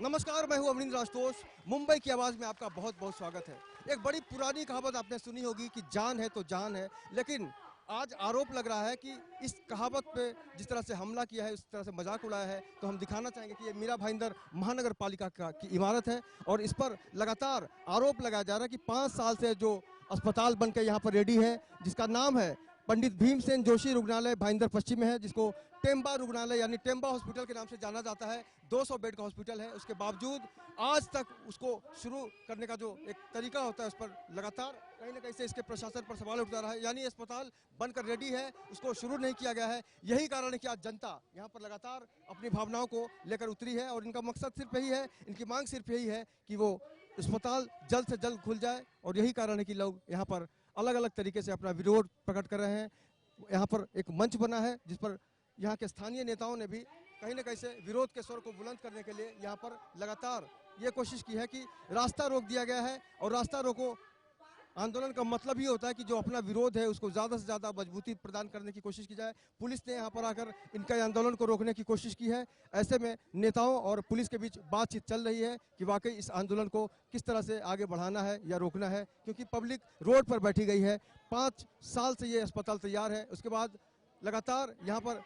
नमस्कार, मैं हूं अमरिंदर आशुतोष। मुंबई की आवाज़ में आपका बहुत बहुत स्वागत है। एक बड़ी पुरानी कहावत आपने सुनी होगी कि जान है तो जान है, लेकिन आज आरोप लग रहा है कि इस कहावत पे जिस तरह से हमला किया है, उस तरह से मजाक उड़ाया है, तो हम दिखाना चाहेंगे कि ये मीरा भाईंदर महानगर पालिका की इमारत है और इस पर लगातार आरोप लगाया जा रहा है कि 5 साल से जो अस्पताल बन के यहाँ पर रेडी है, जिसका नाम है पंडित भीमसेन जोशी रुग्णालय भाईंदर पश्चिम में है, जिसको टेम्बा रुग्णालय यानी टेम्बा हॉस्पिटल के नाम से जाना जाता है। 200 बेड का हॉस्पिटल है, उसके बावजूद आज तक उसको शुरू करने का जो एक तरीका होता है उस पर लगातार कहीं ना कहीं से इसके प्रशासन पर सवाल उठता रहा है। यानी अस्पताल बनकर रेडी है, उसको शुरू नहीं किया गया है। यही कारण है कि आज जनता यहाँ पर लगातार अपनी भावनाओं को लेकर उतरी है और इनका मकसद सिर्फ यही है, इनकी मांग सिर्फ यही है कि वो अस्पताल जल्द से जल्द खुल जाए। और यही कारण है कि लोग यहाँ पर अलग अलग तरीके से अपना विरोध प्रकट कर रहे हैं। यहाँ पर एक मंच बना है जिस पर यहाँ के स्थानीय नेताओं ने भी कहीं ना कहीं से विरोध के स्वर को बुलंद करने के लिए यहाँ पर लगातार ये कोशिश की है कि रास्ता रोक दिया गया है। और रास्ता रोको आंदोलन का मतलब ही होता है कि जो अपना विरोध है उसको ज़्यादा से ज़्यादा मजबूती प्रदान करने की कोशिश की जाए। पुलिस ने यहाँ पर आकर इनका आंदोलन को रोकने की कोशिश की है। ऐसे में नेताओं और पुलिस के बीच बातचीत चल रही है कि वाकई इस आंदोलन को किस तरह से आगे बढ़ाना है या रोकना है, क्योंकि पब्लिक रोड पर बैठी गई है। 5 साल से ये अस्पताल तैयार है, उसके बाद लगातार यहाँ पर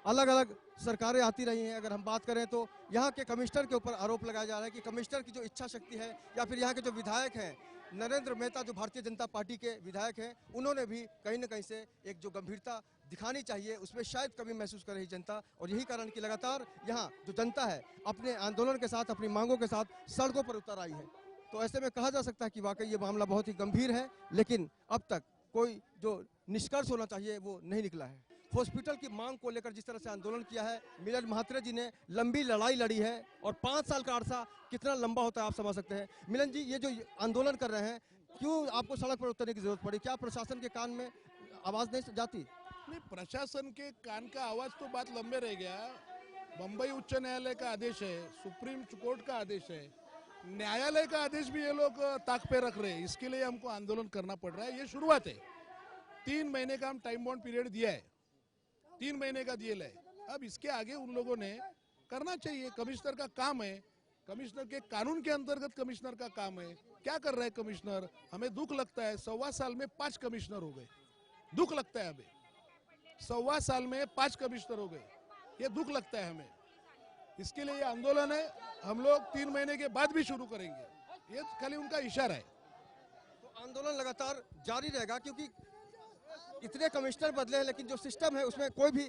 अलग अलग सरकारें आती रही हैं। अगर हम बात करें तो यहाँ के कमिश्नर के ऊपर आरोप लगाया जा रहा है कि कमिश्नर की जो इच्छा शक्ति है या फिर यहाँ के जो विधायक हैं, नरेंद्र मेहता जो भारतीय जनता पार्टी के विधायक हैं, उन्होंने भी कहीं ना कहीं से एक जो गंभीरता दिखानी चाहिए उसमें शायद कमी महसूस कर रही जनता। और यही कारण कि लगातार यहाँ जो जनता है अपने आंदोलन के साथ, अपनी मांगों के साथ सड़कों पर उतर आई है। तो ऐसे में कहा जा सकता है कि वाकई ये मामला बहुत ही गंभीर है, लेकिन अब तक कोई जो निष्कर्ष होना चाहिए वो नहीं निकला है। हॉस्पिटल की मांग को लेकर जिस तरह से आंदोलन किया है, मिलन महात्रे जी ने लंबी लड़ाई लड़ी है और 5 साल का अरसा कितना लंबा होता है आप समझ सकते हैं। मिलन जी, ये जो आंदोलन कर रहे हैं, क्यों आपको सड़क पर उतरने की जरूरत पड़ी? क्या प्रशासन के कान में आवाज नहीं जाती? नहीं, प्रशासन के कान का आवाज तो बात लंबे रह गया। बम्बई उच्च न्यायालय का आदेश है, सुप्रीम कोर्ट का आदेश है, न्यायालय का आदेश भी ये लोग ताक पे रख रहे हैं। इसके लिए हमको आंदोलन करना पड़ रहा है। ये शुरुआत है। 3 महीने का हम टाइम बाउंड पीरियड दिया है, 3 महीने का दिया है। अब इसके आगे उन लोगों ने करना चाहिए। कमिश्नर का काम है, कमिश्नर के कानून के अंतर्गत कमिश्नर का काम है। क्या कर रहा है कमिश्नर? हमें दुख लगता है, 1.25 साल में 5 कमिश्नर हो गए। दुख लगता है हमें, 1.25 साल में 5 कमिश्नर हो गए। ये दुख लगता है हमें। इसके लिए ये आंदोलन है, हम लोग 3 महीने के बाद भी शुरू करेंगे। ये खाली उनका इशारा है। तो आंदोलन लगातार जारी रहेगा, क्योंकि इतने कमिश्नर बदले हैं लेकिन जो सिस्टम है उसमें कोई भी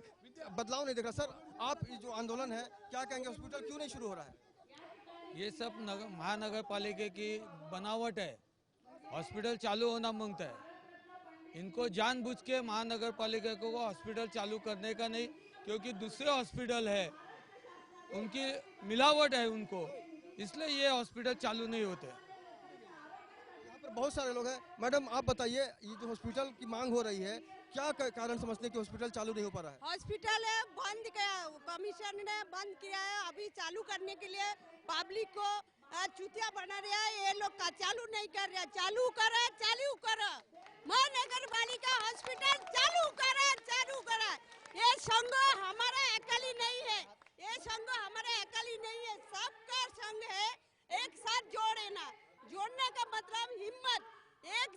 बदलाव नहीं दिख रहा। सर, आप ये जो आंदोलन है क्या कहेंगे, हॉस्पिटल क्यों नहीं शुरू हो रहा है? ये सब महानगर पालिका की बनावट है। हॉस्पिटल चालू होना मांगता है। इनको जानबूझ के महानगर पालिका को हॉस्पिटल चालू करने का नहीं, क्योंकि दूसरे हॉस्पिटल है, उनकी मिलावट है उनको, इसलिए ये हॉस्पिटल चालू नहीं होते। यहाँ पर बहुत सारे लोग हैं। मैडम, आप बताइए, ये जो हॉस्पिटल की मांग हो रही है, क्या कारण समझते हैं कि हॉस्पिटल चालू नहीं हो पा रहा है? हॉस्पिटल है बंद किया, कमीशन ने बंद किया है। अभी चालू करने के लिए पब्लिक को चुतिया बना रहा है। ये लोग का चालू नहीं कर रहा। चालू करे, चालू करो, महानगर पालिका हॉस्पिटल चालू करे, चालू करे। ये संघ हमारा अकेली नहीं है, ये संघ हमारा अकेली नहीं है, सबका संघ है। एक साथ जोड़े ना, जोड़ने का मतलब हिम्मत एक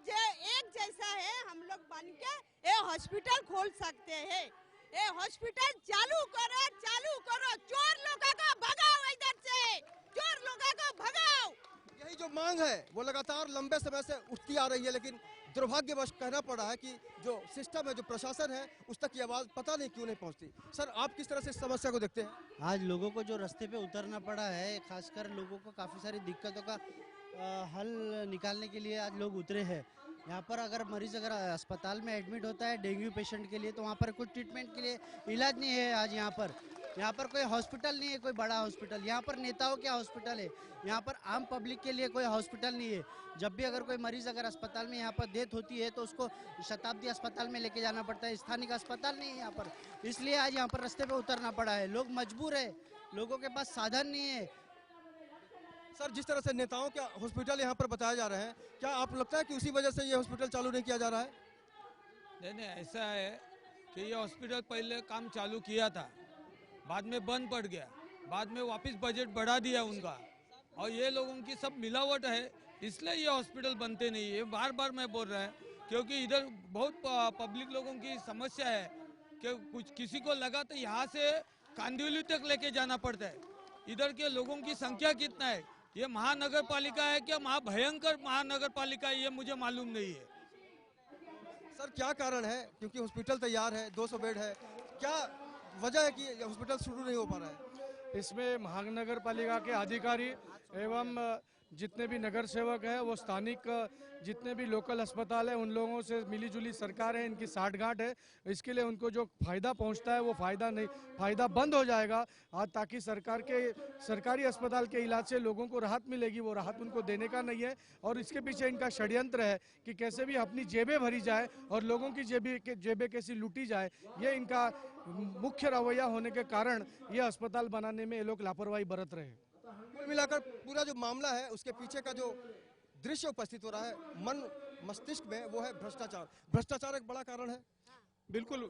जैसा है। हम लोग बन के ये हॉस्पिटल खोल सकते हैं। ये हॉस्पिटल चालू करो, चालू करो। चोर लोगों को भगाओ, इधर से चोर लोगों को भगाओ। यही जो मांग है वो लगातार लंबे समय से उठती आ रही है, लेकिन दुर्भाग्यवश कहना पड़ रहा है कि जो सिस्टम है, जो प्रशासन है, उस तक की आवाज़ पता नहीं क्यों नहीं पहुंचती। सर, आप किस तरह से इस समस्या को देखते हैं? आज लोगों को जो रास्ते पे उतरना पड़ा है, खासकर लोगों को काफ़ी सारी दिक्कतों का हल निकालने के लिए आज लोग उतरे हैं। यहाँ पर अगर मरीज अगर अस्पताल में एडमिट होता है डेंगू पेशेंट के लिए, तो वहाँ पर कुछ ट्रीटमेंट के लिए इलाज नहीं है। आज यहाँ पर कोई हॉस्पिटल नहीं है, कोई बड़ा हॉस्पिटल। यहाँ पर नेताओं क्या हॉस्पिटल है, यहाँ पर आम पब्लिक के लिए कोई हॉस्पिटल नहीं है। जब भी अगर कोई मरीज अगर अस्पताल में यहाँ पर डेथ होती है तो उसको शताब्दी अस्पताल में लेके जाना पड़ता है, स्थानीय अस्पताल नहीं है यहाँ पर। इसलिए आज यहाँ पर रास्ते पे उतरना पड़ा है। लोग मजबूर है, लोगों के पास साधन नहीं है। सर, जिस तरह से नेताओं के हॉस्पिटल यहाँ पर बताए जा रहे हैं, क्या आप लगता है कि उसी वजह से ये हॉस्पिटल चालू नहीं किया जा रहा है? नहीं, ऐसा है कि ये हॉस्पिटल पहले काम चालू किया था, बाद में बंद पड़ गया। बाद में वापस बजट बढ़ा दिया उनका, और ये लोगों की सब मिलावट है, इसलिए ये हॉस्पिटल बनते नहीं है। बार बार मैं बोल रहा है, क्योंकि इधर बहुत पब्लिक लोगों की समस्या है कि कुछ किसी को लगा तो यहाँ से कांदिवली तक लेके जाना पड़ता है। इधर के लोगों की संख्या कितना है, ये महानगर पालिका है क्या भयंकर महानगर पालिका है, ये मुझे मालूम नहीं है। सर क्या कारण है, क्योंकि हॉस्पिटल तैयार है, 200 बेड है, क्या वजह है कि ये हॉस्पिटल शुरू नहीं हो पा रहा है? इसमें महानगर पालिका के अधिकारी एवं जितने भी नगर सेवक हैं वो स्थानिक जितने भी लोकल अस्पताल है उन लोगों से मिलीजुली सरकार है, इनकी साठगांठ है। इसके लिए उनको जो फायदा पहुंचता है वो फायदा बंद हो जाएगा आज, ताकि सरकारी अस्पताल के इलाज से लोगों को राहत मिलेगी, वो राहत उनको देने का नहीं है। और इसके पीछे इनका षड्यंत्र है कि कैसे भी अपनी जेबें भरी जाए और लोगों की जेबें कैसी लूटी जाए। ये इनका मुख्य रवैया होने के कारण ये अस्पताल बनाने में ये लोग लापरवाही बरत रहे हैं। कुल मिलाकर पूरा जो मामला है उसके पीछे का जो दृश्य उपस्थित हो रहा है मन मस्तिष्क में, वो है भ्रष्टाचार। भ्रष्टाचार एक बड़ा कारण है। बिल्कुल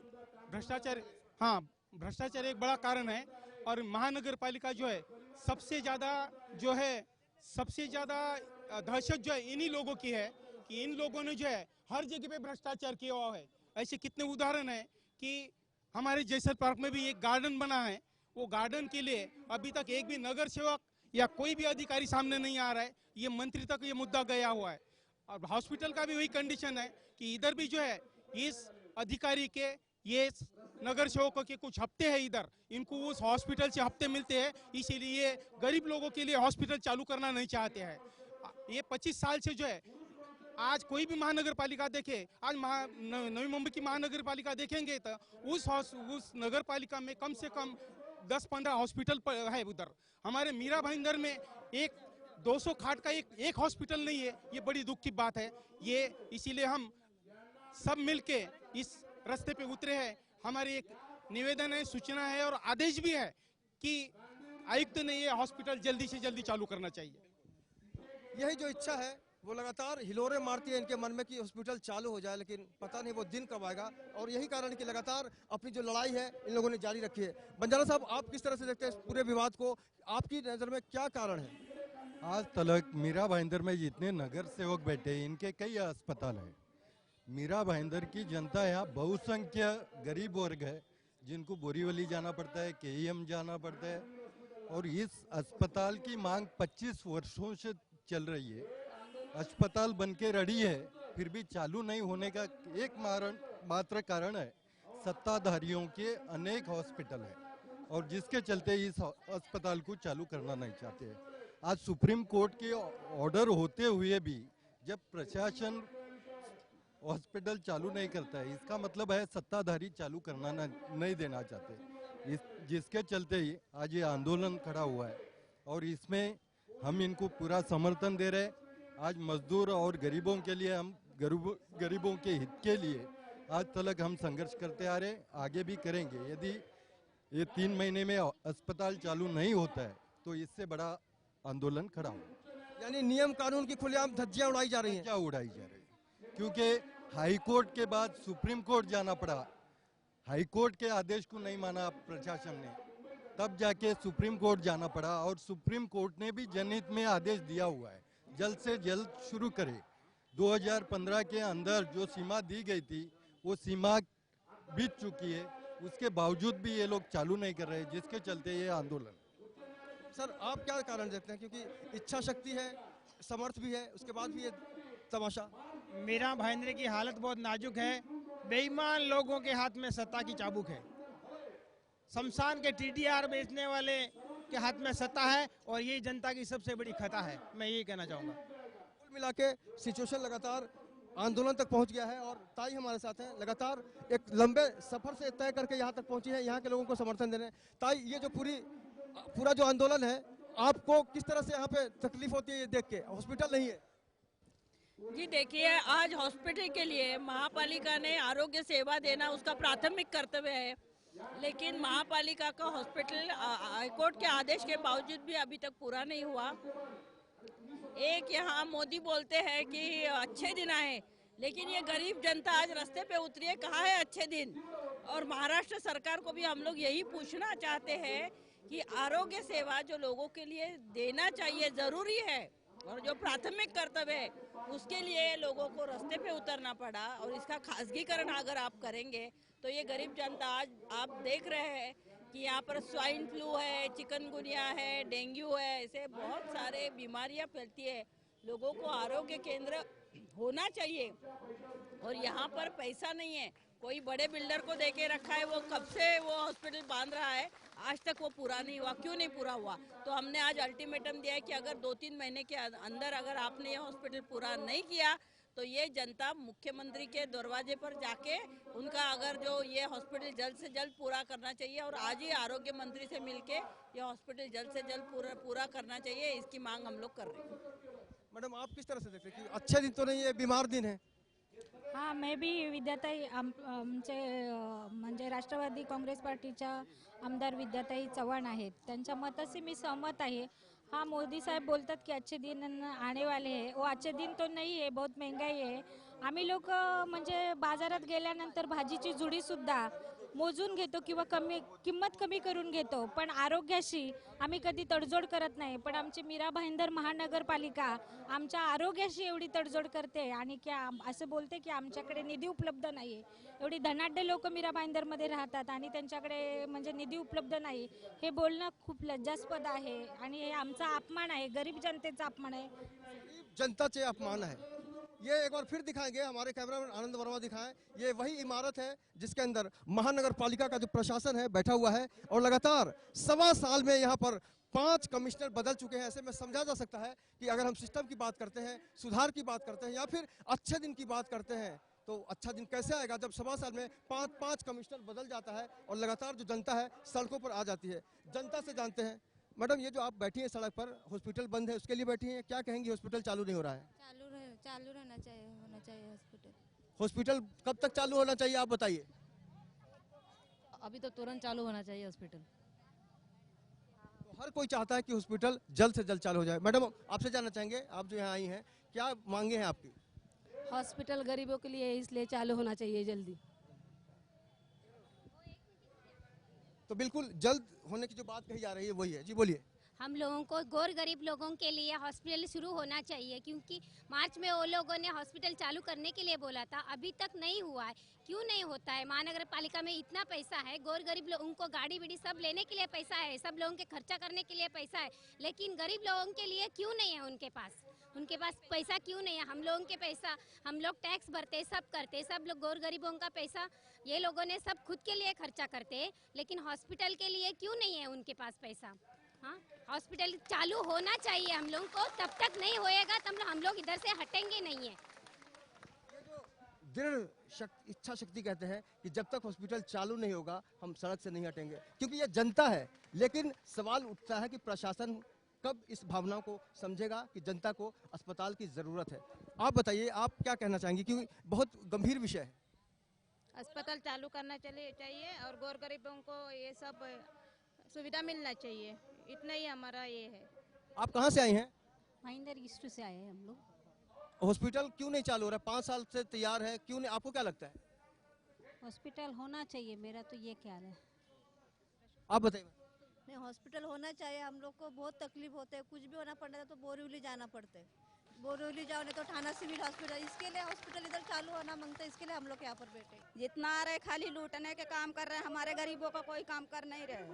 भ्रष्टाचार, हाँ भ्रष्टाचार एक बड़ा कारण है। और महानगर पालिका जो है सबसे ज्यादा दहशत जो है इन्हीं लोगों की है कि इन लोगों ने जो है हर जगह पे भ्रष्टाचार किया हुआ है। ऐसे कितने उदाहरण है कि हमारे जैसर पार्क में भी एक गार्डन बना है, वो गार्डन के लिए अभी तक एक भी नगर सेवक या कोई भी अधिकारी सामने नहीं आ रहा है। ये मंत्री तक ये मुद्दा गया हुआ है। और हॉस्पिटल का भी वही कंडीशन है कि इधर भी जो है इस अधिकारी के ये नगर सेवकों के कुछ हफ्ते हैं, इधर इनको उस हॉस्पिटल से हफ्ते मिलते हैं, इसीलिए गरीब लोगों के लिए हॉस्पिटल चालू करना नहीं चाहते हैं। ये 25 साल से जो है आज कोई भी महानगर पालिका देखे, आज नवी मुंबई की महानगर पालिका देखेंगे तो उस नगर पालिका में कम से कम 10-15 हॉस्पिटल है। उधर हमारे मीरा भाईंदर में एक 200 खाट का एक हॉस्पिटल नहीं है। ये बड़ी दुख की बात है। ये इसीलिए हम सब मिलके इस रास्ते पे उतरे हैं। हमारी एक निवेदन है, सूचना है और आदेश भी है कि आयुक्त ने ये हॉस्पिटल जल्दी से जल्दी चालू करना चाहिए। यही जो इच्छा है वो लगातार हिलोरे मारती है इनके मन में कि हॉस्पिटल चालू हो जाए, लेकिन पता नहीं वो दिन कब आएगा। और यही कारण है कि लगातार अपनी जो लड़ाई है इन लोगों ने जारी रखी है। बंजारा साहब, आप किस तरह से देखते हैं इस पूरे विवाद को? आपकी नज़र में क्या कारण है? आज तक मीरा भाईंदर में जितने नगर सेवक बैठे हैं इनके कई अस्पताल हैं। मीरा भाईंदर की जनता यहाँ बहुसंख्य गरीब वर्ग है जिनको बोरीवली जाना पड़ता है, केईएम जाना पड़ता है। और इस अस्पताल की मांग 25 वर्षों से चल रही है। अस्पताल बनके रेडी है, फिर भी चालू नहीं होने का एक मात्र कारण है सत्ताधारियों के अनेक हॉस्पिटल है, और जिसके चलते इस अस्पताल को चालू करना नहीं चाहते हैं। आज सुप्रीम कोर्ट के ऑर्डर होते हुए भी जब प्रशासन हॉस्पिटल चालू नहीं करता है, इसका मतलब है सत्ताधारी चालू करना नहीं देना चाहते। जिसके चलते ही आज ये आंदोलन खड़ा हुआ है और इसमें हम इनको पूरा समर्थन दे रहे हैं। आज मजदूर और गरीबों के लिए, हम गरीबों के हित के लिए आज तक हम संघर्ष करते आ रहे, आगे भी करेंगे। यदि ये 3 महीने में अस्पताल चालू नहीं होता है तो इससे बड़ा आंदोलन खड़ा हो। यानी नियम कानून की खुलेआम धज्जियां उड़ाई जा रही हैं। क्या उड़ाई जा रही है? क्योंकि हाई कोर्ट के बाद सुप्रीम कोर्ट जाना पड़ा। हाई कोर्ट के आदेश को नहीं माना प्रशासन ने, तब जाके सुप्रीम कोर्ट जाना पड़ा। और सुप्रीम कोर्ट ने भी जनहित में आदेश दिया हुआ है जल्द से जल्द शुरू करे। 2015 के अंदर जो सीमा दी गई थी वो सीमा बीत चुकी है, उसके बावजूद भी ये लोग चालू नहीं कर रहे, जिसके चलते ये आंदोलन। सर, आप क्या कारण देखते हैं? क्योंकि इच्छा शक्ति है, समर्थ भी है, उसके बाद भी ये तमाशा। मीरा भाईंदर की हालत बहुत नाजुक है। बेईमान लोगों के हाथ में सत्ता की चाबुक है। शमशान के टीडीआर बेचने वाले के हाथ में सत्ता है और यही जनता की सबसे बड़ी खता है। मैं यही कहना चाहूँगा। कुल मिला के सिचुएशन लगातार आंदोलन तक पहुंच गया है। और ताई हमारे साथ हैं, लगातार एक लंबे सफर से तय करके यहाँ तक पहुंची है, यहाँ के लोगों को समर्थन दे रहे हैं। ताई, ये जो पूरा जो आंदोलन है, आपको किस तरह से यहाँ पे तकलीफ होती है ये देख के? हॉस्पिटल नहीं है जी। देखिए, आज हॉस्पिटल के लिए महापालिका ने आरोग्य सेवा देना उसका प्राथमिक कर्तव्य है, लेकिन महापालिका का हॉस्पिटल हाईकोर्ट के आदेश के बावजूद भी अभी तक पूरा नहीं हुआ। एक यहाँ मोदी बोलते हैं कि अच्छे दिन आए, लेकिन ये गरीब जनता आज रास्ते पे उतरी है, कहाँ है अच्छे दिन? और महाराष्ट्र सरकार को भी हम लोग यही पूछना चाहते हैं कि आरोग्य सेवा जो लोगों के लिए देना चाहिए जरूरी है और जो प्राथमिक कर्तव्य है उसके लिए लोगों को रास्ते पे उतरना पड़ा। और इसका खासगीकरण अगर आप करेंगे तो ये गरीब जनता आज आप देख रहे हैं कि यहाँ पर स्वाइन फ्लू है, चिकनगुनिया है, डेंगू है, ऐसे बहुत सारे बीमारियाँ फैलती है। लोगों को आरोग्य केंद्र होना चाहिए और यहाँ पर पैसा नहीं है। कोई बड़े बिल्डर को देके रखा है, वो कब से वो हॉस्पिटल बांध रहा है, आज तक वो पूरा नहीं हुआ। क्यों नहीं पूरा हुआ? तो हमने आज अल्टीमेटम दिया है कि अगर 2-3 महीने के अंदर अगर आपने ये हॉस्पिटल पूरा नहीं किया तो ये जनता मुख्यमंत्री के दरवाजे पर जाके उनका अगर जो ये हॉस्पिटल जल्द से जल्द पूरा करना चाहिए और आज ही आरोग्य मंत्री से मिलके ये हॉस्पिटल जल्द से जल्द पूरा करना चाहिए, इसकी मांग हम लोग कर रहे हैं। मैडम आप किस तरह से देखते हैं कि अच्छे दिन तो नहीं है, बीमार दिन है? हां, मैं भी विद्याताई आमचे म्हणजे राष्ट्रवादी काँग्रेस पार्टीच्या आमदार विद्याताई चव्हाण आहेत, त्यांच्या मताशी मी सहमत आहे। हाँ, मोदी साहब बोलतात की अच्छे दिन आने वाले हैं, वो अच्छे दिन तो नहीं है, बहुत महंगाई है। आम्ही लोक म्हणजे बाजारात गेल्यानंतर भाजीची जुडी सुद्धा मोजून घेतो किंवा किंमत कमी करून घेतो, पण आरोग्याशी आम्ही कधी तडजोड करत नाही। पण आमची मीरा भाईंदर महानगरपालिका आमच्या आरोग्याशी एवढी तडजोड करते आणि की असं बोलते की आमच्याकडे निधी उपलब्ध नाही आहे। एवढी धनाढ्य लोक मीरा भाईंदरमध्ये राहतात आणि त्यांच्याकडे म्हणजे निधी उपलब्ध नाही, हे बोलणं खूप लज्जास्पद आहे आणि हे आमचा अपमान आहे, गरीब जनतेचा अपमान आहे। जनताचे अपमान है। ये एक बार फिर दिखाएंगे, हमारे कैमरामैन आनंद वर्मा दिखाएं। ये वही इमारत है जिसके अंदर महानगर पालिका का जो प्रशासन है बैठा हुआ है और लगातार 1.25 साल में यहाँ पर 5 कमिश्नर बदल चुके हैं। ऐसे में समझा जा सकता है कि अगर हम सिस्टम की बात करते हैं, सुधार की बात करते हैं या फिर अच्छे दिन की बात करते हैं तो अच्छा दिन कैसे आएगा जब 1.25 साल में 5 कमिश्नर बदल जाता है और लगातार जो जनता है सड़कों पर आ जाती है। जनता से जानते हैं, मैडम ये जो आप बैठी हैं सड़क पर, हॉस्पिटल बंद है उसके लिए बैठी हैं, क्या कहेंगी? हॉस्पिटल चालू नहीं हो रहा है? चालू होना चाहिए हॉस्पिटल। हॉस्पिटल कब तक चालू होना चाहिए आप बताइए? अभी तो तुरंत चालू होना चाहिए हॉस्पिटल। तो हर कोई चाहता है कि हॉस्पिटल जल्द से जल्द चालू हो जाए। मैडम आपसे जानना चाहेंगे, आप जो यहाँ आई हैं, क्या मांगे हैं आपकी? हॉस्पिटल गरीबों के लिए इसलिए चालू होना चाहिए जल्दी। तो बिल्कुल जल्द होने की जो बात कही जा रही है वही है। जी बोलिए। हम लोगों को गौर गरीब लोगों के लिए हॉस्पिटल शुरू होना चाहिए, क्योंकि मार्च में वो लोगों ने हॉस्पिटल चालू करने के लिए बोला था, अभी तक नहीं हुआ है। क्यों नहीं होता है? महानगर पालिका में इतना पैसा है, गौर गरीब लोगों को गाड़ी बीड़ी सब लेने के लिए पैसा है, सब लोगों के खर्चा करने के लिए पैसा है, लेकिन गरीब लोगों के लिए क्यों नहीं है? उनके पास पैसा क्यों नहीं है? हम लोगों के पैसा, हम लोग टैक्स भरते, सब करते, सब लोग गौर गरीबों का पैसा ये लोगों ने सब खुद के लिए खर्चा करते, लेकिन हॉस्पिटल के लिए क्यों नहीं है उनके पास पैसा? हाँ, हॉस्पिटल चालू होना चाहिए हम लोगों को, तब तक नहीं होएगा तब हम लोग इधर से हटेंगे नहीं है। दृढ़ इच्छा शक्ति कहते हैं कि जब तक हॉस्पिटल चालू नहीं होगा हम सड़क से नहीं हटेंगे, क्योंकि ये जनता है। लेकिन सवाल उठता है कि प्रशासन कब इस भावना को समझेगा कि जनता को अस्पताल की जरूरत है। आप बताइए, आप क्या कहना चाहेंगे, क्योंकि बहुत गंभीर विषय है। अस्पताल चालू करना चाहिए और गौर गरीबों को ये सब सुविधा मिलना चाहिए, इतना ही हमारा ये है। आप कहाँ से आई हैं? भाईंदर ईस्ट से आए हैं हम लोग। हॉस्पिटल क्यों नहीं चालू हो रहा? 5 साल से तैयार है, क्यों नहीं? आपको क्या लगता है? हॉस्पिटल होना चाहिए, मेरा तो ये ख्याल है। आप बताइए। नहीं, हॉस्पिटल होना चाहिए। हम लोग को बहुत तकलीफ होते है, कुछ भी होना पड़ता है तो बोरीवली जाना पड़ता है। बोरीवली जाओ नहीं तो थाना सिविल हॉस्पिटल, इसके लिए हॉस्पिटल इधर चालू होना मांगते हैं, इसके लिए हम लोग यहाँ पर बैठे। जितना आ रहे खाली लूटने के काम कर रहे हैं, हमारे गरीबों का कोई काम कर नहीं रहे,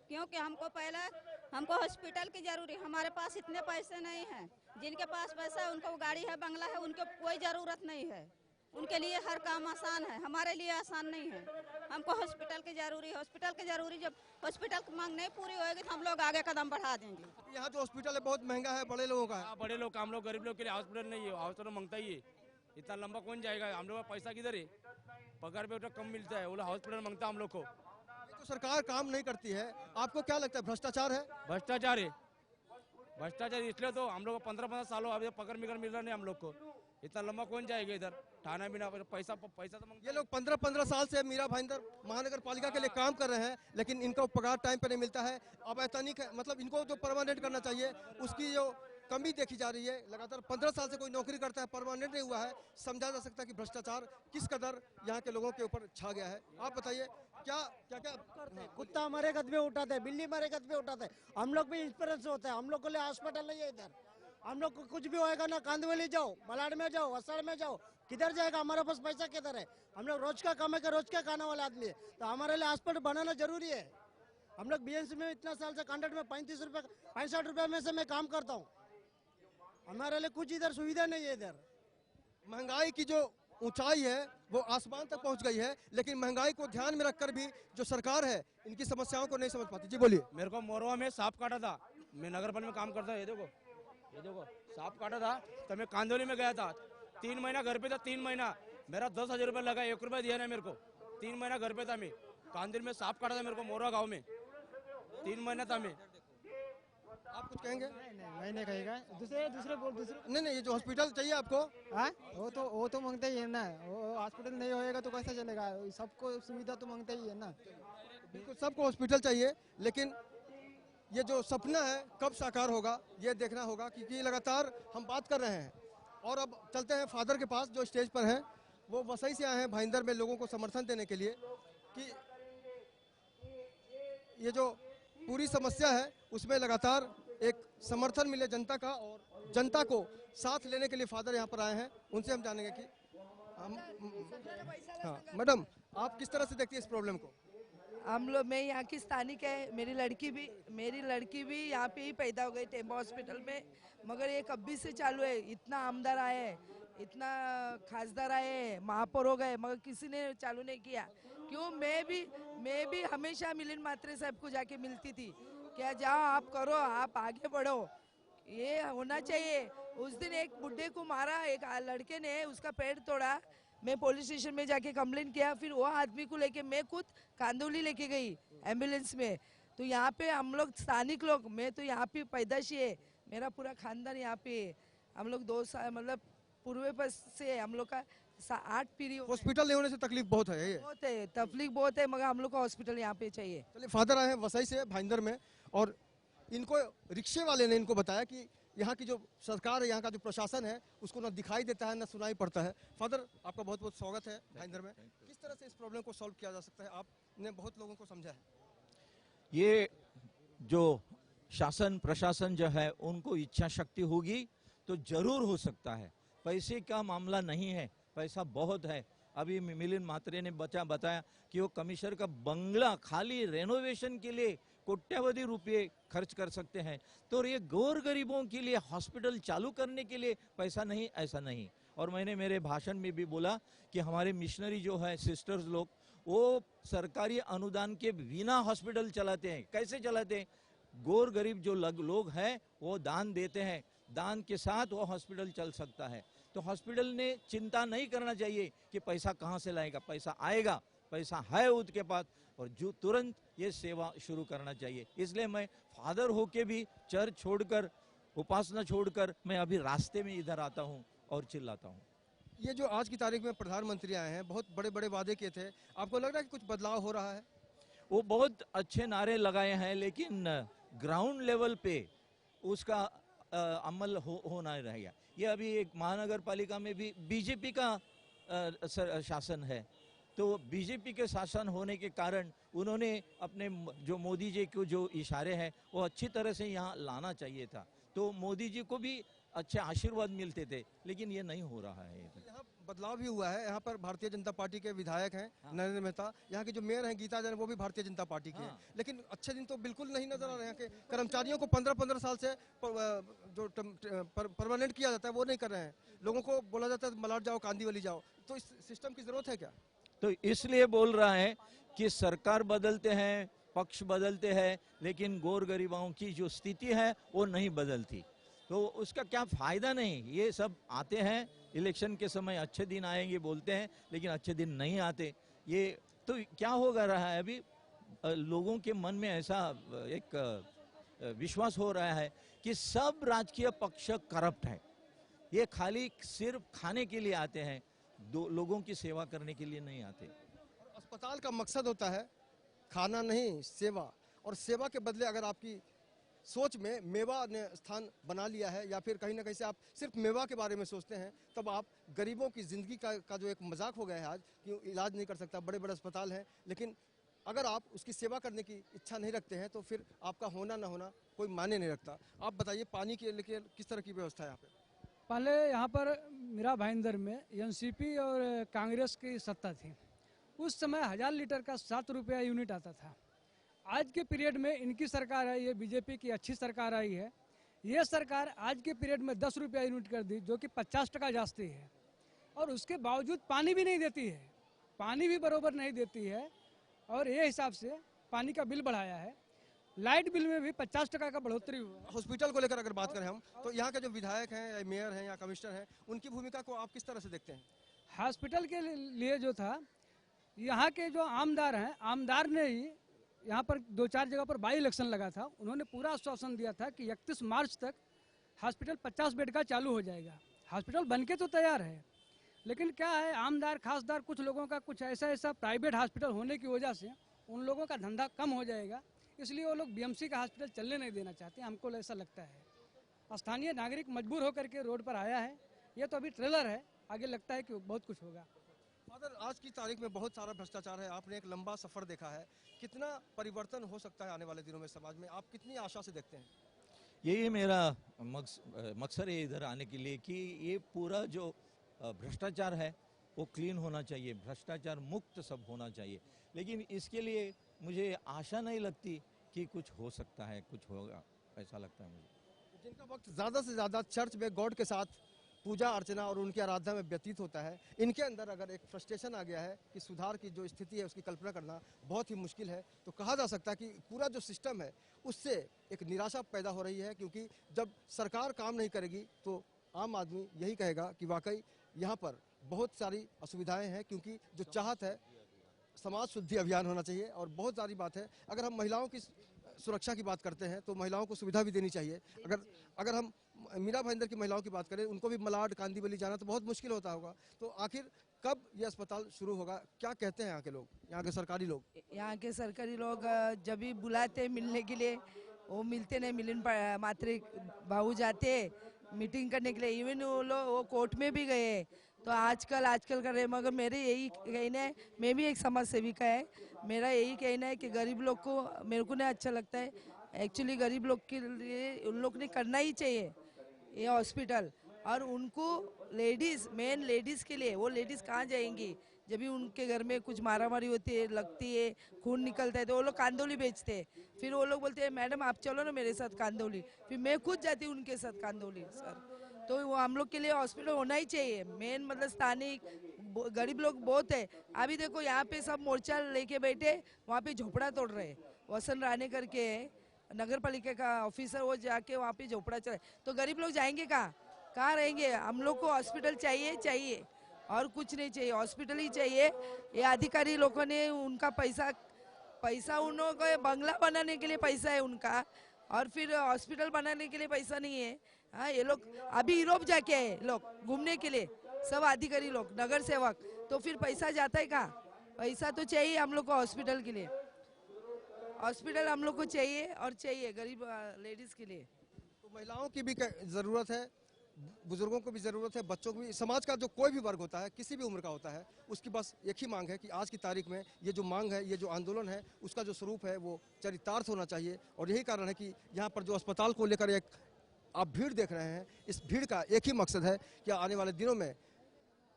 क्योंकि हमको हॉस्पिटल की जरूरी। हमारे पास इतने पैसे नहीं हैं, जिनके पास पैसा है उनको गाड़ी है, बंगला है, उनको कोई ज़रूरत नहीं है। उनके लिए हर काम आसान है, हमारे लिए आसान नहीं है। हमको हॉस्पिटल की जरूरी। जब हॉस्पिटल की मांग नहीं पूरी होएगी तो हम लोग आगे कदम बढ़ा देंगे। यहाँ जो हॉस्पिटल है बहुत महंगा है, बड़े लोगों का है। बड़े लोग, हम लोग गरीब लोग के लिए हॉस्पिटल नहीं है, हॉस्पिटल मांगता ही है। इतना लंबा कौन जाएगा? हम लोग का पैसा किधर है? पगार पे कम मिलता है, वो लोग हॉस्पिटल मांगता हम लोग को। तो सरकार काम नहीं करती है, आपको क्या लगता है? भ्रष्टाचार है? भ्रष्टाचार है, भ्रष्टाचार। इसलिए तो हम लोग को 15-15 सालों अभी पगार मिल रहा नहीं हम लोग को। इतना लंबा कौन जाएगा इधर? थाना बिना पैसा तो ये लोग 15-15 साल से मीरा भाईंदर महानगर पालिका के लिए काम कर रहे हैं, लेकिन इनको पगार टाइम पर नहीं मिलता है। अवैतनिक है, मतलब इनको जो परमानेंट करना चाहिए उसकी जो कमी देखी जा रही है। लगातार 15 साल से कोई नौकरी करता है, परमानेंट नहीं हुआ है, समझा जा सकता है कि भ्रष्टाचार किस कदर यहाँ के लोगों के ऊपर छा गया है। आप बताइए क्या क्या क्या करते हैं? कुत्ता हमारे कदमे उठाते हैं, बिल्ली हमारे कदमे उठाते हैं, हम लोग भी इंश्योरेंस होता है, हम लोग के लिए हॉस्पिटल नहीं है इधर। हम लोग को कुछ भी होएगा ना, कांदवली जाओ, मलाड में जाओ, वसड़ में जाओ, किधर जाएगा? हमारे पास पैसा किधर है? हम लोग रोज का कमा के रोज का खाने वाले आदमी है, तो हमारे लिए हॉस्पिटल बनाना जरूरी है। हम लोग बीएमसी में इतना साल से कॉन्ट्रैक्ट में 65 रुपए में से मैं काम करता हूँ, हमारे लिए कुछ इधर सुविधा नहीं है। इधर महंगाई की जो ऊंचाई है वो आसमान तक पहुंच गई है, लेकिन महंगाई को ध्यान में रखकर भी जो सरकार है इनकी समस्याओं को नहीं समझ पाती। जी बोलिए। मेरे को मोरवा में सांप काटा था, मैं नगर पालिका में काम करता हूँ। ये देखो सांप काटा था, तो मैं कांदोली में गया था, 3 महीना घर पे था। 3 महीना मेरा 10,000 रुपये लगा, 1 रुपया दिया ना मेरे को। 3 महीना घर पे था मैं, कांदोली में सांप काटा था मेरे को, मोरवा गाँव में 3 महीना था मैं। आप कुछ कहेंगे? मैं नहीं कहेगा, दूसरे नहीं, ये जो हॉस्पिटल चाहिए आपको, हाँ वो तो मांगते ही है ना। वो हॉस्पिटल नहीं होएगा तो कैसे चलेगा? सबको सुविधा तो मांगते ही है ना। बिल्कुल सबको हॉस्पिटल चाहिए, लेकिन ये जो सपना है कब साकार होगा ये देखना होगा, क्योंकि लगातार हम बात कर रहे हैं। और अब चलते हैं फादर के पास जो स्टेज पर हैं। वो वसई से आए हैं भाईंदर में लोगों को समर्थन देने के लिए कि ये जो पूरी समस्या है उसमें लगातार एक समर्थन मिले जनता का, और जनता को साथ लेने के लिए फादर यहाँ पर आए हैं। उनसे हम जानेंगे कि हाँ मैडम, आप किस तरह से देखती है इस प्रॉब्लम को? हम लोग, मैं यहाँ की स्थानिक है, मेरी लड़की भी यहाँ पे ही पैदा हो गई टेम्बो हॉस्पिटल में, मगर ये कभी से चालू है। इतना आमदार आए हैं, इतना खासदार आए हैं, महापौर हो गए, मगर किसी ने चालू नहीं किया। क्यों? मैं भी हमेशा मिलिंद म्हात्रे साहब को जाके मिलती थी, क्या जाओ आप करो, आप आगे बढ़ो, ये होना चाहिए। उस दिन एक बुड्ढे को मारा, एक लड़के ने उसका पैर तोड़ा, मैं पुलिस स्टेशन में जाके कंप्लेंट किया, फिर वो आदमी को लेके मैं खुद कांदोली लेके गई एम्बुलेंस में। तो यहाँ पे हम लोग स्थानिक लोग, मैं तो यहाँ पे पैदाशी है, मेरा पूरा खानदान यहाँ पे है। हम लोग 2 साल मतलब पूर्व से हम लोग का 8 पीढ़ी। हॉस्पिटल नहीं होने से तकलीफ बहुत है, बहुत है, तकलीफ बहुत है, मगर हम लोग को हॉस्पिटल यहाँ पे चाहिए। चलिए, फादर आए हैं वसई से भाईंदर में, और इनको रिक्शे वाले ने इनको बताया कि यहाँ की जो सरकार है, यहाँ का जो प्रशासन है, उसको ना दिखाई देता है ना सुनाई पड़ता है। फादर, आपका बहुत बहुत स्वागत है भाईंदर में। किस तरह से इस प्रॉब्लम को सॉल्व किया जा सकता है? आपने बहुत लोगों को समझा है। ये जो शासन प्रशासन जो है उनको इच्छा शक्ति होगी तो जरूर हो सकता है। पैसे का मामला नहीं है, पैसा बहुत है। अभी मिलिंद म्हात्रे ने बताया कि वो कमिश्नर का बंगला खाली रेनोवेशन के लिए कोट्यावधि रुपये खर्च कर सकते हैं। तो ये गौर गरीबों के लिए हॉस्पिटल चालू करने के लिए पैसा नहीं, ऐसा नहीं। और मैंने मेरे भाषण में भी बोला कि हमारे मिशनरी जो है सिस्टर्स लोग, वो सरकारी अनुदान के बिना हॉस्पिटल चलाते हैं। कैसे चलाते हैं? गौर गरीब जो लोग हैं वो दान देते हैं, दान के साथ वो हॉस्पिटल चल सकता है। तो हॉस्पिटल ने चिंता नहीं करना चाहिए कि पैसा कहाँ से लाएगा, पैसा आएगा, पैसा है उसके पास, और जो तुरंत ये सेवा शुरू करना चाहिए। इसलिए मैं फादर होके भी चर्च छोड़कर, उपासना छोड़कर मैं अभी रास्ते में इधर आता हूँ और चिल्लाता हूँ। ये जो आज की तारीख में प्रधानमंत्री आए हैं, बहुत बड़े बड़े वादे किए थे, आपको लग रहा है कि कुछ बदलाव हो रहा है? वो बहुत अच्छे नारे लगाए हैं, लेकिन ग्राउंड लेवल पे उसका अमल होना रहेगा। ये अभी एक महानगर पालिका में भी बीजेपी का शासन है, तो बीजेपी के शासन होने के कारण उन्होंने अपने जो मोदी जी को जो इशारे हैं वो अच्छी तरह से यहाँ लाना चाहिए था, तो मोदी जी को भी अच्छे आशीर्वाद मिलते थे, लेकिन ये नहीं हो रहा है। यहाँ बदलाव भी हुआ है। यहाँ पर भारतीय जनता पार्टी के विधायक हैं नरेंद्र मेहता, यहाँ की जो मेयर हैं गीता जैन, वो भी भारतीय जनता पार्टी के हैं, लेकिन अच्छे दिन तो बिल्कुल नहीं नजर आ रहे। यहाँ के कर्मचारियों को 15-15 साल से जो परमानेंट किया जाता है वो नहीं कर रहे हैं। लोगों को बोला जाता है मलाड जाओ, कांदीवली जाओ, तो इस सिस्टम की जरूरत है क्या? तो इसलिए बोल रहा है कि सरकार बदलते हैं, पक्ष बदलते हैं, लेकिन गौर गरीबों की जो स्थिति है वो नहीं बदलती, तो उसका क्या फायदा नहीं। ये सब आते हैं इलेक्शन के समय, अच्छे दिन आएंगे बोलते हैं, लेकिन अच्छे दिन नहीं आते। ये तो क्या होगा रहा है अभी, लोगों के मन में ऐसा एक विश्वास हो रहा है कि सब राजकीय पक्ष करप्ट है। ये खाली सिर्फ खाने के लिए आते हैं, लोगों की सेवा करने के लिए नहीं आते। अस्पताल का मकसद होता है खाना नहीं, सेवा, और सेवा के बदले अगर आपकी सोच में मेवा ने स्थान बना लिया है, या फिर कहीं ना कहीं से आप सिर्फ मेवा के बारे में सोचते हैं, तब आप गरीबों की ज़िंदगी का जो एक मजाक हो गया है आज, क्यों इलाज नहीं कर सकता, बड़े बड़े अस्पताल हैं, लेकिन अगर आप उसकी सेवा करने की इच्छा नहीं रखते हैं तो फिर आपका होना ना होना कोई मायने नहीं रखता। आप बताइए, पानी के लिए किस तरह की व्यवस्था है यहाँ पे? पहले यहाँ पर मीरा भाईंदर में एनसीपी और कांग्रेस की सत्ता थी। उस समय 1000 लीटर का 7 रुपया यूनिट आता था। आज के पीरियड में इनकी सरकार है, ये बीजेपी की अच्छी सरकार आई है। ये सरकार आज के पीरियड में 10 रुपया यूनिट कर दी, जो कि 50% जास्ती है, और उसके बावजूद पानी भी नहीं देती है, पानी भी बराबर नहीं देती है, और ये हिसाब से पानी का बिल बढ़ाया है। लाइट बिल में भी 50% का बढ़ोतरी हुआ। हॉस्पिटल को लेकर अगर बात करें हम, तो यहाँ के जो विधायक हैं या मेयर हैं या कमिश्नर हैं, उनकी भूमिका को आप किस तरह से देखते हैं? हॉस्पिटल के लिए जो था, यहाँ के जो आमदार हैं, आमदार ने ही यहाँ पर 2-4 जगह पर बाई इलेक्शन लगा था। उन्होंने पूरा आश्वासन दिया था कि 31 मार्च तक हॉस्पिटल 50 बेड का चालू हो जाएगा। हॉस्पिटल बनके तो तैयार है, लेकिन क्या है, आमदार खासदार कुछ लोगों का कुछ ऐसा प्राइवेट हॉस्पिटल होने की वजह से उन लोगों का धंधा कम हो जाएगा, इसलिए वो लोग बीएमसी का हॉस्पिटल चलने नहीं देना चाहते। हमको ऐसा लगता है। स्थानीय नागरिक मजबूर होकर के रोड पर आया है। ये तो अभी ट्रेलर है, आगे लगता है कि बहुत कुछ होगा। फादर, आज की तारीख में बहुत सारा भ्रष्टाचार है, आपने एक लंबा सफर देखा है, कितना परिवर्तन हो सकता है आने वाले दिनों में समाज में, आप कितनी आशा से देखते हैं? यही मेरा मकसद है इधर आने के लिए कि ये पूरा जो भ्रष्टाचार है वो क्लीन होना चाहिए, भ्रष्टाचार मुक्त सब होना चाहिए। लेकिन इसके लिए मुझे आशा नहीं लगती कि कुछ हो सकता है, कुछ होगा, ऐसा लगता है मुझे। जिनका वक्त ज़्यादा से ज़्यादा चर्च में गॉड के साथ पूजा अर्चना और उनकी आराधना में व्यतीत होता है, इनके अंदर अगर एक फ्रस्ट्रेशन आ गया है कि सुधार की जो स्थिति है उसकी कल्पना करना बहुत ही मुश्किल है, तो कहा जा सकता है कि पूरा जो सिस्टम है उससे एक निराशा पैदा हो रही है। क्योंकि जब सरकार काम नहीं करेगी तो आम आदमी यही कहेगा कि वाकई यहाँ पर बहुत सारी असुविधाएं हैं, क्योंकि जो चाहत है समाज शुद्धि अभियान होना चाहिए। और बहुत सारी बात है, अगर हम महिलाओं की सुरक्षा की बात करते हैं तो महिलाओं को सुविधा भी देनी चाहिए। अगर हम मीरा भाईंदर की महिलाओं की बात करें, उनको भी मलाड कांदीवली जाना तो बहुत मुश्किल होता होगा। तो आखिर कब ये अस्पताल शुरू होगा, क्या कहते हैं यहाँ के लोग, यहाँ के सरकारी लोग? यहाँ के सरकारी लोग जब भी बुलाते मिलने के लिए वो मिलते नहीं, मिलन मात्रे भाऊ जाते मीटिंग करने के लिए, इवन वो लोग वो कोर्ट में भी गए। तो आजकल कर रहे हैं, मगर मेरे यही कहना है, मैं भी एक समाज सेविका है, मेरा यही कहना है कि गरीब लोग को, मेरे को नहीं अच्छा लगता है एक्चुअली, गरीब लोग के लिए उन लोग ने करना ही चाहिए ये हॉस्पिटल। और उनको लेडीज़, मेन लेडीज़ के लिए, वो लेडीज़ कहाँ जाएंगी जब भी उनके घर में कुछ मारामारी होती है, लगती है, खून निकलता है, तो वो लोग कांदोली बेचते हैं। फिर वो लोग बोलते हैं मैडम आप चलो ना मेरे साथ कांदोली, फिर मैं खुद जाती हूँ उनके साथ कांदोली। सर तो वो हम लोग के लिए हॉस्पिटल होना ही चाहिए। मेन मतलब स्थानिक गरीब लोग बहुत है। अभी देखो यहाँ पे सब मोर्चा लेके बैठे, वहाँ पे झोपड़ा तोड़ रहे। वसन राणे करके नगर पालिका का ऑफिसर, वो जाके वहाँ पे झोपड़ा चढ़े, तो गरीब लोग जाएंगे कहाँ रहेंगे? हम लोग को हॉस्पिटल चाहिए और कुछ नहीं चाहिए, हॉस्पिटल ही चाहिए। ये अधिकारी लोगों ने उनका पैसा उन को बंगला बनाने के लिए पैसा है उनका, और फिर हॉस्पिटल बनाने के लिए पैसा नहीं है। हाँ, ये लोग अभी यूरोप जाके आए लोग घूमने के लिए, सब अधिकारी लोग, नगर सेवक, तो फिर पैसा जाता है कहाँ? पैसा तो चाहिए हम लोग को हॉस्पिटल के लिए, हॉस्पिटल हम लोग को चाहिए और चाहिए गरीब लेडीज के लिए। तो महिलाओं की भी ज़रूरत है, बुजुर्गों को भी ज़रूरत है, बच्चों को भी। समाज का जो कोई भी वर्ग होता है, किसी भी उम्र का होता है, उसकी बस एक ही मांग है कि आज की तारीख में ये जो मांग है, ये जो आंदोलन है, उसका जो स्वरूप है वो चरितार्थ होना चाहिए। और यही कारण है कि यहाँ पर जो अस्पताल को लेकर एक आप भीड़ देख रहे हैं, इस भीड़ का एक ही मकसद है कि आने वाले दिनों में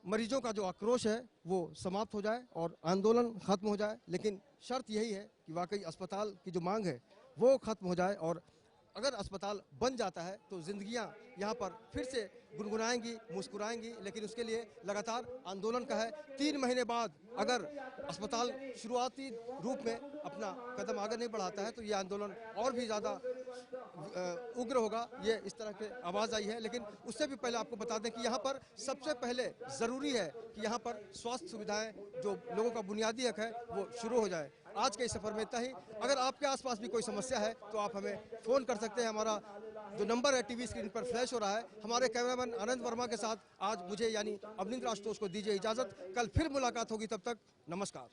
मरीजों का जो आक्रोश है वो समाप्त हो जाए और आंदोलन खत्म हो जाए। लेकिन शर्त यही है कि वाकई अस्पताल की जो मांग है वो खत्म हो जाए, और अगर अस्पताल बन जाता है तो जिंदगियां यहाँ पर फिर से गुनगुनाएंगी, मुस्कुराएंगी। लेकिन उसके लिए लगातार आंदोलन का है। 3 महीने बाद अगर अस्पताल शुरुआती रूप में अपना कदम आगे नहीं बढ़ाता है तो ये आंदोलन और भी ज़्यादा उग्र होगा। ये इस तरह की आवाज़ आई है। लेकिन उससे भी पहले आपको बता दें कि यहाँ पर सबसे पहले ज़रूरी है कि यहाँ पर स्वास्थ्य सुविधाएं, जो लोगों का बुनियादी हक है, वो शुरू हो जाए। आज के इस सफ़र में इतना ही। अगर आपके आसपास भी कोई समस्या है तो आप हमें फ़ोन कर सकते हैं। हमारा जो नंबर है टीवी स्क्रीन पर फ्लैश हो रहा है। हमारे कैमरामैन आनंद वर्मा के साथ आज मुझे यानी अवनिंद्र आशुतोष को दीजिए इजाज़त। कल फिर मुलाकात होगी, तब तक नमस्कार।